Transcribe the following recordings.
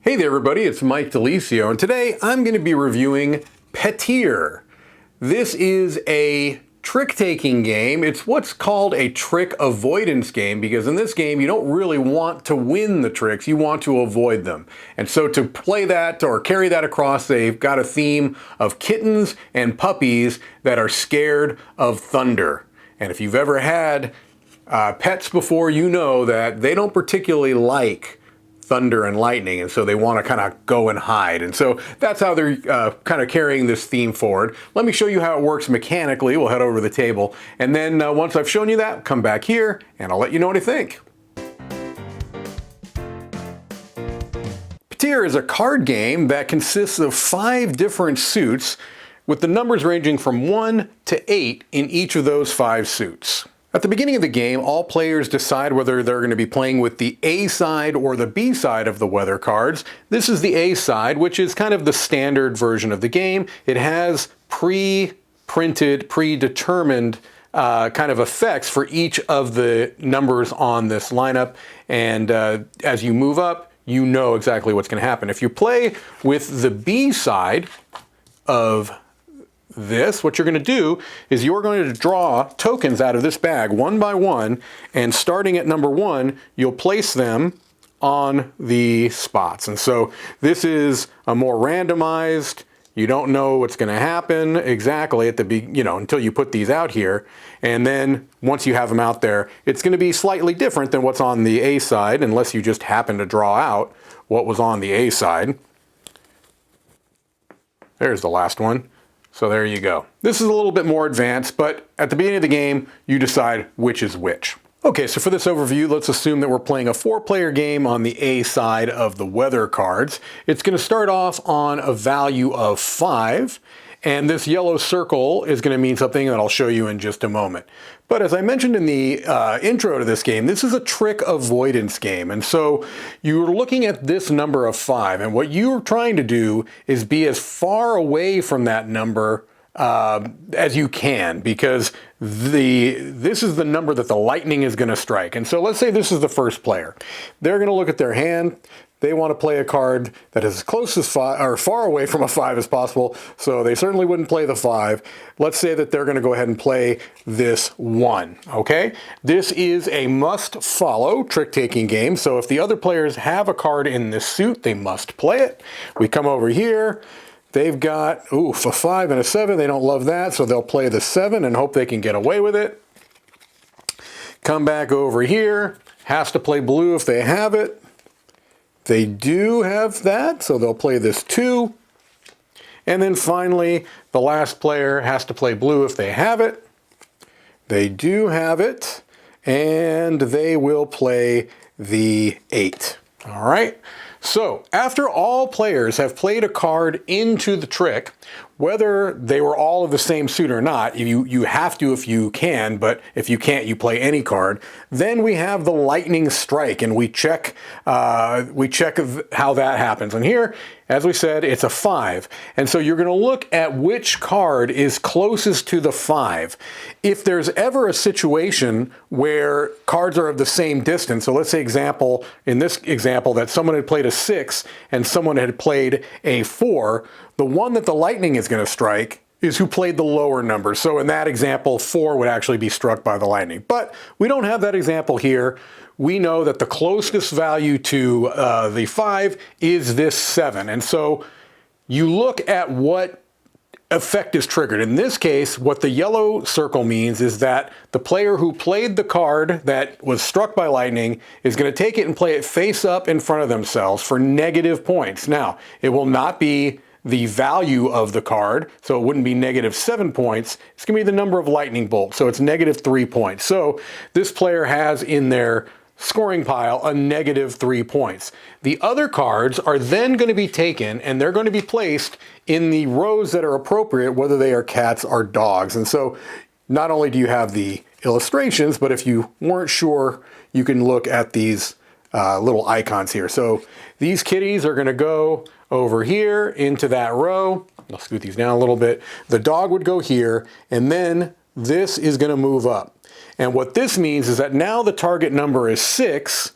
Hey there everybody, it's Mike DiLisio, and today I'm going to be reviewing Petir. This is a trick-taking game. It's what's called a trick avoidance game, because in this game you don't really want to win the tricks, you want to avoid them. And so to play that or carry that across, they've got a theme of kittens and puppies that are scared of thunder. And if you've ever had pets before, you know that they don't particularly like thunder and lightning, and so they want to kind of go and hide. And so that's how they're kind of carrying this theme forward. Let me show you how it works mechanically. We'll head over to the table, and then once I've shown you that, come back here and I'll let you know what I think. Petir is a card game that consists of 5 different suits, with the numbers ranging from 1 to 8 in each of those 5 suits. At the beginning of the game, all players decide whether they're going to be playing with the A side or the B side of the weather cards. This is the A side, which is kind of the standard version of the game. It has pre-printed, predetermined kind of effects for each of the numbers on this lineup. And as you move up, you know exactly what's going to happen. If you play with the B side of this, what you're going to do is you're going to draw tokens out of this bag one by one, and starting at number 1, you'll place them on the spots. And so this is a more randomized, you don't know what's going to happen exactly at the until you put these out here. And then once you have them out there, it's going to be slightly different than what's on the A side, unless you just happen to draw out what was on the A side. There's the last one. So there you go. This is a little bit more advanced, but at the beginning of the game, you decide which is which. Okay, so for this overview, let's assume that we're playing a 4-player game on the A side of the weather cards. It's going to start off on a value of 5, and this yellow circle is going to mean something that I'll show you in just a moment. But as I mentioned in the intro to this game, this is a trick avoidance game. And so you're looking at this number of 5, and what you're trying to do is be as far away from that number as you can, because this is the number that the lightning is going to strike. And so let's say this is the first player. They're going to look at their hand. They want to play a card that is as close as 5 or far away from a 5 as possible, so they certainly wouldn't play the 5. Let's say that they're going to go ahead and play this 1, okay? This is a must-follow trick-taking game, so if the other players have a card in this suit, they must play it. We come over here. They've got, a 5 and a 7. They don't love that, so they'll play the 7 and hope they can get away with it. Come back over here. Has to play blue if they have it. They do have that, so they'll play this 2. And then finally, the last player has to play blue if they have it. They do have it, and they will play the 8. All right? So, after all players have played a card into the trick, whether they were all of the same suit or not, you have to if you can, but if you can't, you play any card. Then we have the lightning strike, and we check how that happens. And here, as we said, it's a 5. And so you're going to look at which card is closest to the 5. If there's ever a situation where cards are of the same distance, so let's say in this example that someone had played a 6 and someone had played a 4, the one that the lightning is going to strike is who played the lower number. So in that example, 4 would actually be struck by the lightning. But we don't have that example here. We know that the closest value to the 5 is this 7. And so you look at what effect is triggered. In this case, what the yellow circle means is that the player who played the card that was struck by lightning is going to take it and play it face up in front of themselves for negative points. Now, it will not be the value of the card, so it wouldn't be -7 points. It's going to be the number of lightning bolts, so it's -3 points. So this player has in their scoring pile a -3 points. The other cards are then going to be taken, and they're going to be placed in the rows that are appropriate, whether they are cats or dogs. And so not only do you have the illustrations, but if you weren't sure, you can look at these little icons here. So these kitties are going to go over here into that row. I'll scoot these down a little bit. The dog would go here, and then this is going to move up. And what this means is that now the target number is 6,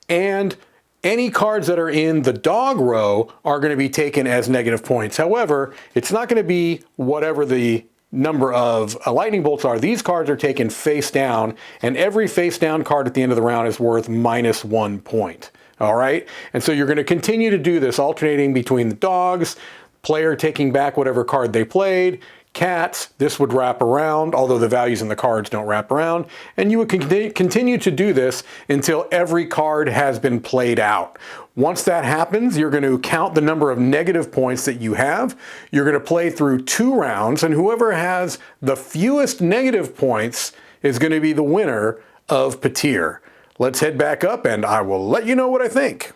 and Any cards that are in the dog row are going to be taken as negative points. However, it's not going to be whatever the number of lightning bolts are. These cards are taken face down, and every face down card at the end of the round is worth -1 point. All right? And so you're going to continue to do this, alternating between the dogs, player taking back whatever card they played, cats, this would wrap around, although the values in the cards don't wrap around, and you would continue to do this until every card has been played out. Once that happens, you're going to count the number of negative points that you have. You're going to play through 2 rounds, and whoever has the fewest negative points is going to be the winner of Petir. Let's head back up, and I will let you know what I think.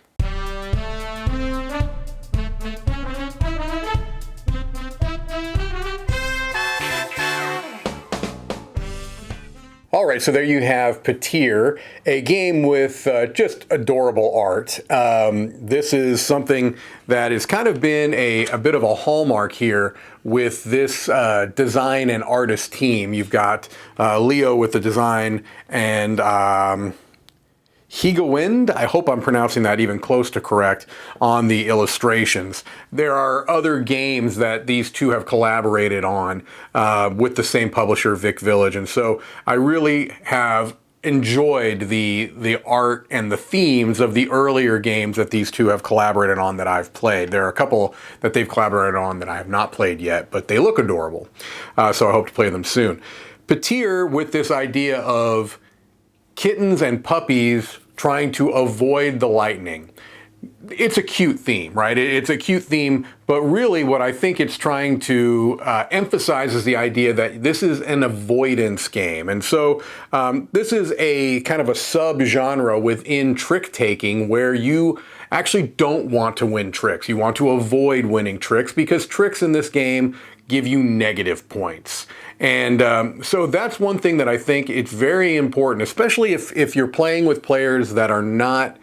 All right, so there you have Petir, a game with just adorable art. This is something that has kind of been a bit of a hallmark here with this design and artist team. You've got Leo with the design and Higowind, I hope I'm pronouncing that even close to correct, on the illustrations. There are other games that these two have collaborated on with the same publisher, Vic Village, and so I really have enjoyed the art and the themes of the earlier games that these two have collaborated on that I've played. There are a couple that they've collaborated on that I have not played yet, but they look adorable, so I hope to play them soon. Petir, with this idea of kittens and puppies trying to avoid the lightning. It's a cute theme, right? It's a cute theme, but really what I think it's trying to emphasize is the idea that this is an avoidance game. And so this is a kind of a sub-genre within trick-taking where you actually don't want to win tricks. You want to avoid winning tricks because tricks in this game give you negative points. And so that's one thing that I think it's very important, especially if you're playing with players that are not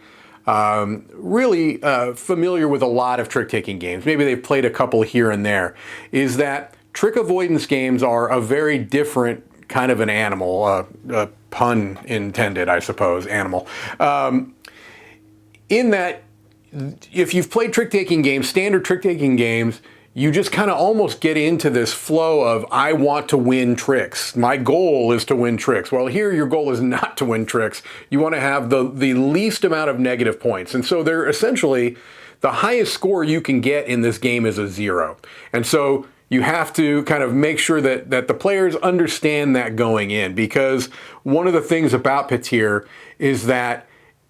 really familiar with a lot of trick-taking games. Maybe they've played a couple here and there, is that trick avoidance games are a very different kind of an animal, pun intended, I suppose, animal. In that, if you've played trick-taking games, standard trick-taking games, you just kind of almost get into this flow of, I want to win tricks. My goal is to win tricks. Well, here your goal is not to win tricks. You want to have the least amount of negative points. And so they're essentially, the highest score you can get in this game is a 0. And so you have to kind of make sure that the players understand that going in, because one of the things about Petir is that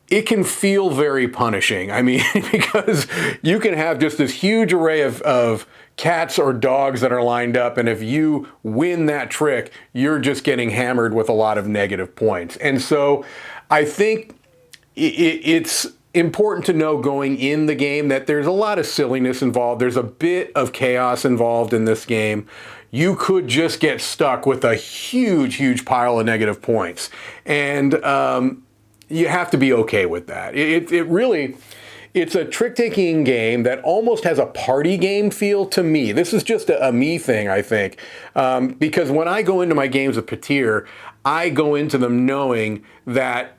it can feel very punishing. I mean, because you can have just this huge array of cats or dogs that are lined up, and if you win that trick, you're just getting hammered with a lot of negative points. And so I think it's important to know going in the game that there's a lot of silliness involved. There's a bit of chaos involved in this game. You could just get stuck with a huge, huge pile of negative points. And you have to be okay with that. It's a trick-taking game that almost has a party game feel to me. This is just a me thing, I think. Because when I go into my games of Petir, I go into them knowing that,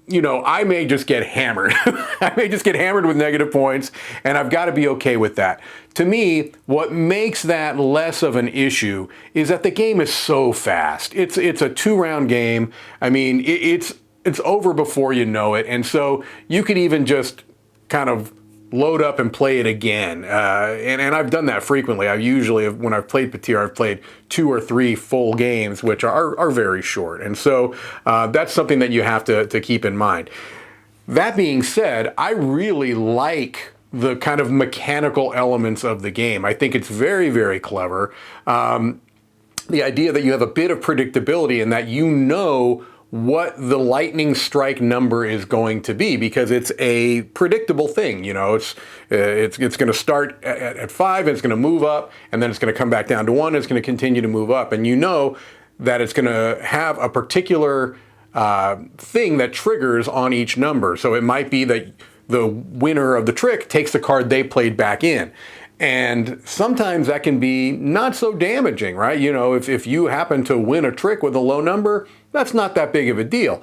you know, I may just get hammered. I may just get hammered with negative points, and I've got to be okay with that. To me, what makes that less of an issue is that the game is so fast. It's a 2-round game. I mean, it's over before you know it, and so you could even just kind of load up and play it again. And I've done that frequently. I've usually, when I've played Petir, I've played 2 or 3 full games, which are very short. And so that's something that you have to keep in mind. That being said, I really like the kind of mechanical elements of the game. I think it's very, very clever. The idea that you have a bit of predictability and that you know what the lightning strike number is going to be, because it's a predictable thing. You know, it's going to start at 5, and it's going to move up, and then it's going to come back down to 1, and it's going to continue to move up. And you know that it's going to have a particular thing that triggers on each number. So it might be that the winner of the trick takes the card they played back in. And sometimes that can be not so damaging, right? You know, if you happen to win a trick with a low number, that's not that big of a deal,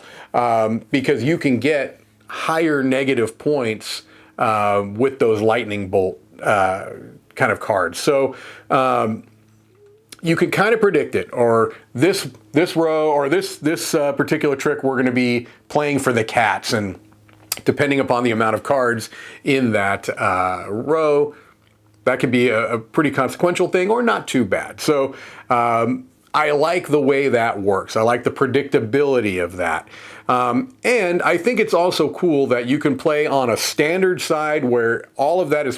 because you can get higher negative points with those lightning bolt kind of cards. So you can kind of predict it, or this row, or this particular trick, we're going to be playing for the cats, and depending upon the amount of cards in that row, that could be a pretty consequential thing or not too bad. So I like the way that works. I like the predictability of that. And I think it's also cool that you can play on a standard side where all of that is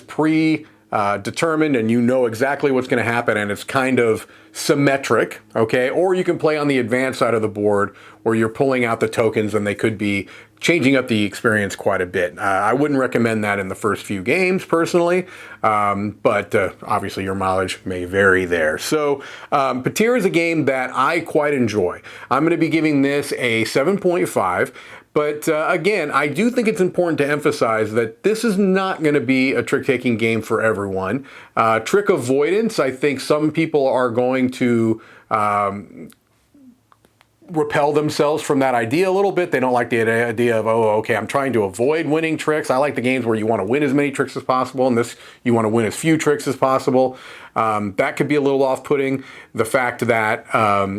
determined and you know exactly what's going to happen and it's kind of symmetric, okay? Or you can play on the advanced side of the board where you're pulling out the tokens and they could be changing up the experience quite a bit. I wouldn't recommend that in the first few games personally, but obviously your mileage may vary there. So Petir is a game that I quite enjoy. I'm going to be giving this a 7.5. But again, I do think it's important to emphasize that this is not going to be a trick-taking game for everyone. Trick avoidance, I think some people are going to repel themselves from that idea a little bit. They don't like the idea of, oh, okay, I'm trying to avoid winning tricks. I like the games where you want to win as many tricks as possible, and this, you want to win as few tricks as possible. That could be a little off-putting. The fact that,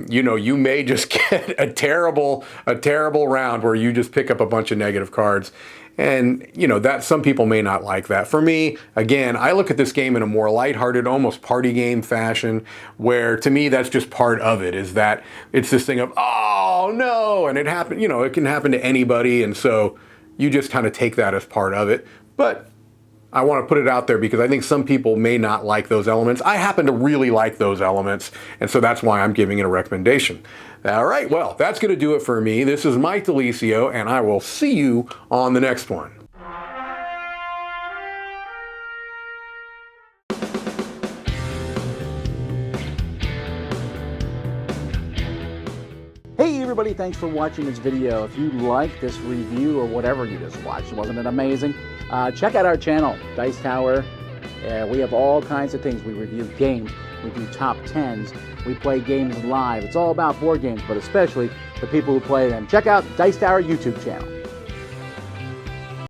you know, you may just get a terrible round where you just pick up a bunch of negative cards. And, you know, that some people may not like that. For me, again, I look at this game in a more lighthearted, almost party game fashion, where to me that's just part of it, is that it's this thing of, oh no, and it happened, you know, it can happen to anybody, and so you just kind of take that as part of it. But I want to put it out there because I think some people may not like those elements. I happen to really like those elements, and so that's why I'm giving it a recommendation. All right, well, that's going to do it for me. This is Mike DiLisio, and I will see you on the next one. Hey everybody, thanks for watching this video. If you like this review or whatever you just watched, wasn't it amazing? Check out our channel, Dice Tower. We have all kinds of things. We review games, we do top 10s, we play games live. It's all about board games, but especially the people who play them. Check out Dice Tower YouTube channel.